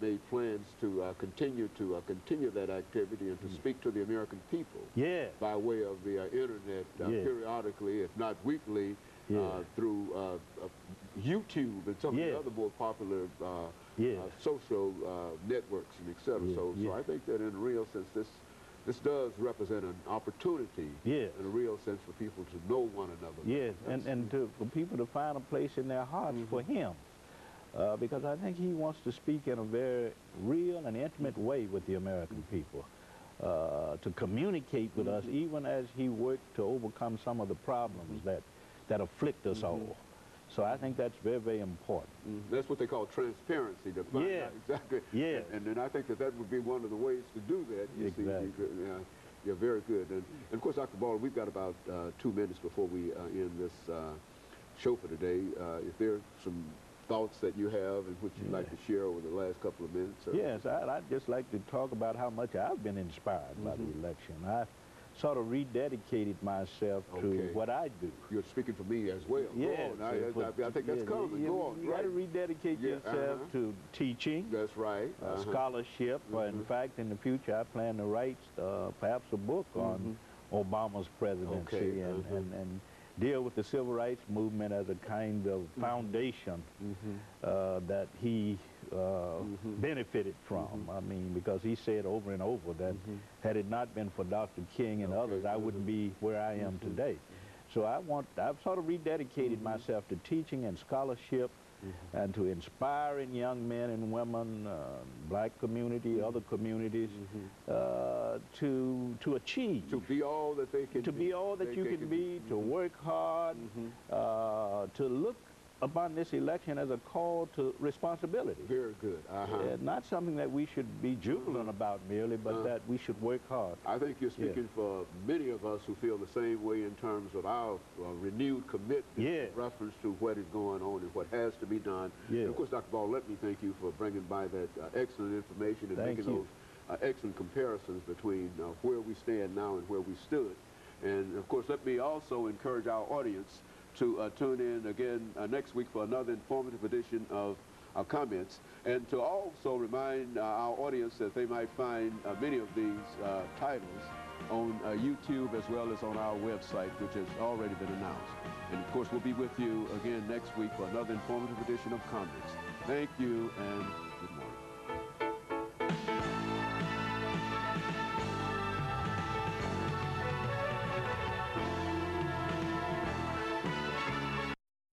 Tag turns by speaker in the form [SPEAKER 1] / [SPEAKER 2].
[SPEAKER 1] made plans to continue that activity and to speak to the American people by way of the internet periodically, if not weekly, through YouTube and some of the other more popular social networks and etc. So I think that in a real sense this does represent an opportunity in a real sense for people to know one another.
[SPEAKER 2] Yes, and for people to find a place in their hearts for him. Because I think he wants to speak in a very real and intimate way with the American people, to communicate with us, even as he worked to overcome some of the problems that afflict us all. So I think that's very, very important.
[SPEAKER 1] That's what they call transparency, to find out exactly. And then I think that would be one of the ways to do that. You see, you're very good. And of course, Dr. Baldwin, we've got about 2 minutes before we end this show for today. If there are some thoughts that you have and which you'd like to share over the last couple of minutes?
[SPEAKER 2] Yes, I'd just like to talk about how much I've been inspired by the election. I sort of rededicated myself to what I do.
[SPEAKER 1] You're speaking for me as well.
[SPEAKER 2] Yes.
[SPEAKER 1] I think that's coming. Go on.
[SPEAKER 2] You got to rededicate yourself to teaching.
[SPEAKER 1] That's right.
[SPEAKER 2] Scholarship. In fact, in the future, I plan to write perhaps a book on Obama's presidency and deal with the civil rights movement as a kind of foundation that he benefited from. I mean, because he said over and over that had it not been for Dr. King and others, I wouldn't be where I am today. So I've sort of rededicated myself to teaching and scholarship and to inspiring young men and women, black community, other communities, to achieve.
[SPEAKER 1] To be all that they can be.
[SPEAKER 2] To be all that you can be, to work hard, to look upon this election as a call to responsibility.
[SPEAKER 1] Very good.
[SPEAKER 2] Not something that we should be jubilant about merely, but that we should work hard.
[SPEAKER 1] I think you're speaking for many of us who feel the same way in terms of our renewed commitment in reference to what is going on and what has to be done. And of course, Dr. Ball, let me thank you for bringing by that excellent information and making those excellent comparisons between where we stand now and where we stood. And of course, let me also encourage our audience to tune in again next week for another informative edition of Comments, and to also remind our audience that they might find many of these titles on YouTube as well as on our website, which has already been announced. And of course, we'll be with you again next week for another informative edition of Comments. Thank you and good morning.